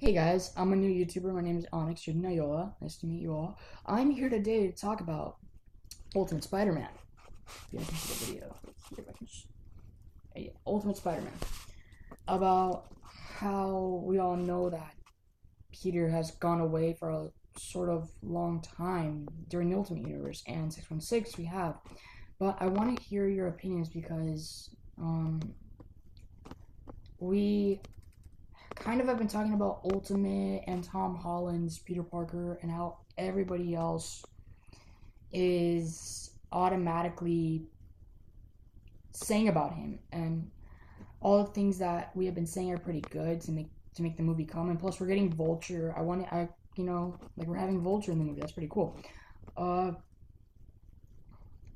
Hey guys, I'm a new YouTuber. My name is Onyx Jordan Ayola. Nice to meet you all. I'm here today to talk about Ultimate Spider-Man. If you can see the video, if I can Ultimate Spider-Man. About how we all know that Peter has gone away for a sort of long time during the Ultimate Universe, and 616 we have. But I want to hear your opinions because we kind of have been talking about Ultimate and Tom Holland's Peter Parker and how everybody else is automatically saying about him, and all the things that we have been saying are pretty good to make the movie come. And plus, we're getting Vulture. Like we're having Vulture in the movie. That's pretty cool. Uh,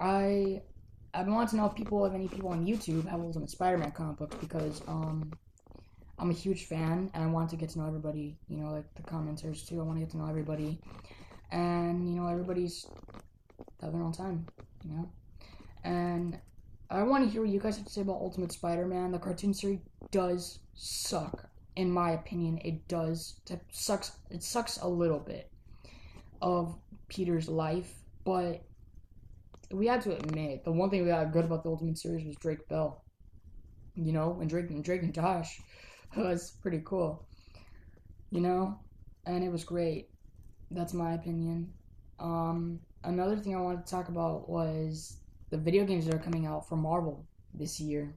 I I want to know if any people on YouTube have Ultimate Spider-Man comic books because I'm a huge fan and I want to get to know everybody. Like the commenters too. I want to get to know everybody, and everybody's have their own time. And I want to hear what you guys have to say about Ultimate Spider-Man. The cartoon series does suck, in my opinion. It does. It sucks a little bit of Peter's life, but we had to admit the one thing we got good about the Ultimate series was Drake Bell. And Drake and Josh was pretty cool. And it was great. That's my opinion. Another thing I wanted to talk about was the video games that are coming out for Marvel this year.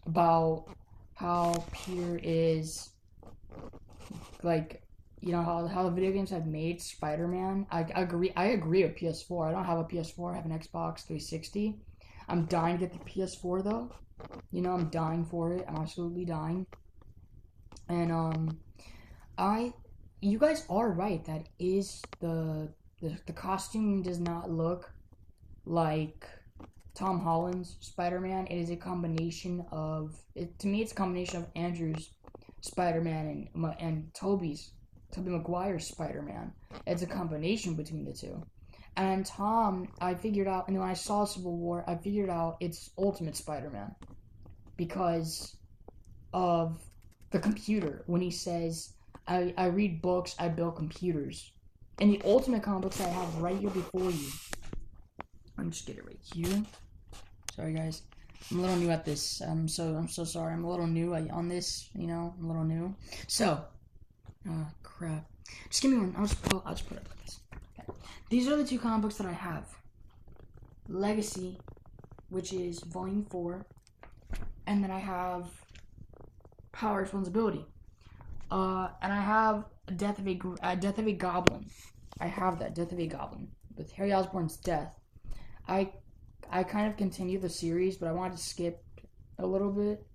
About how Peter is like, how the video games have made Spider-Man. I agree with PS4. I don't have a PS4. I have an Xbox 360. I'm dying to get the PS4 though. I'm dying for it. I'm absolutely dying. And you guys are right. That is the costume does not look like Tom Holland's Spider-Man. It is a combination of to me. It's a combination of Andrew's Spider-Man and Tobey Maguire's Spider-Man. It's a combination between the two. And Tom, I figured out, and when I saw Civil War, I figured out it's Ultimate Spider-Man because of the computer. When he says, I read books, I build computers. And the Ultimate comic books I have right here before you. Let me just get it right here. Sorry, guys. I'm a little new at this. I'm so sorry. I'm a little new on this. I'm a little new. So, crap. Just give me one. I'll just put it like this. Okay. These are the two comic books that I have. Legacy, which is Volume 4, and then I have Power Responsibility. And I have Death of a Goblin. I have that Death of a Goblin with Harry Osborn's death. I kind of continue the series, but I wanted to skip a little bit.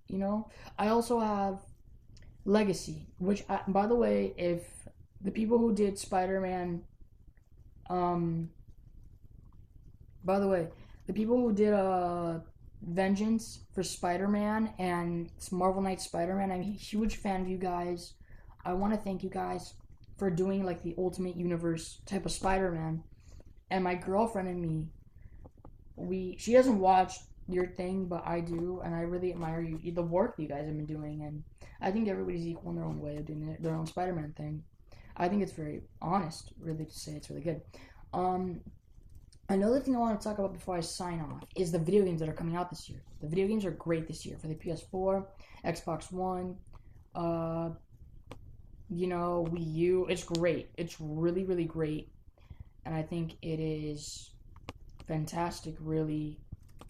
I also have Legacy, which, by the way, if the people who did Spider-Man, by the way, the people who did Vengeance for Spider-Man and Marvel Knights Spider-Man, I'm a huge fan of you guys. I want to thank you guys for doing like the Ultimate Universe type of Spider-Man. And my girlfriend and me, she doesn't watch your thing, but I do, and I really admire the work that you guys have been doing. And I think everybody's equal in their own way of doing their own Spider-Man thing. I think it's very honest, really, to say it's really good. Another thing I want to talk about before I sign off is the video games that are coming out this year. The video games are great this year for the PS4, Xbox One, Wii U. It's great. It's really, really great. And I think it is fantastic, really,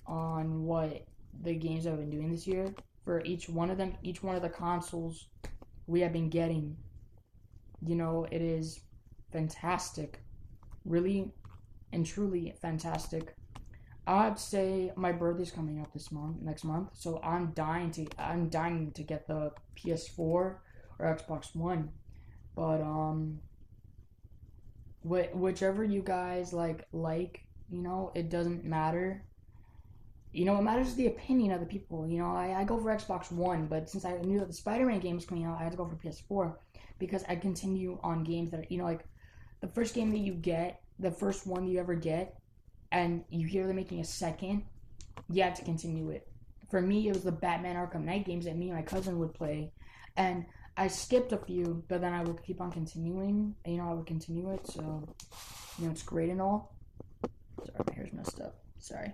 on what the games have been doing this year. For each one of the consoles we have been getting, it is fantastic. Really and truly fantastic. I'd say my birthday's coming up next month, so I'm dying to get the PS4 or Xbox One. But whichever you guys like, it doesn't matter. What matters is the opinion of the people. I go for Xbox One, but since I knew that the Spider-Man game was coming out, I had to go for PS4 because I continue on games that are, like the first game that you get, the first one you ever get, and you hear they're making a second, you have to continue it. For me, it was the Batman Arkham Knight games that me and my cousin would play, and I skipped a few, but then I would keep on continuing. And, I would continue it, so, it's great and all. Sorry, my hair's messed up. Sorry.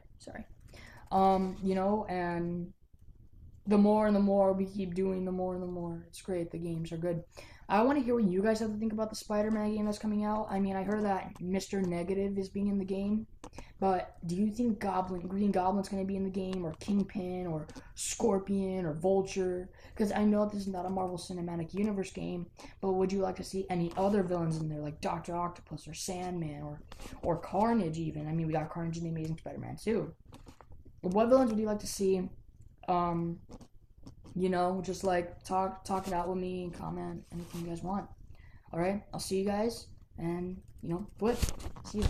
And the more and the more we keep doing, the more and the more. It's great. The games are good. I want to hear what you guys have to think about the Spider-Man game that's coming out. I mean, I heard that Mr. Negative is being in the game, but do you think Green Goblin's going to be in the game, or Kingpin, or Scorpion, or Vulture? Because I know this is not a Marvel Cinematic Universe game, but would you like to see any other villains in there, like Doctor Octopus, or Sandman, or Carnage even? I mean, we got Carnage in the Amazing Spider-Man too. But what villains would you like to see? Just like talk it out with me and comment anything you guys want. All right, I'll see you guys, and flip. See you.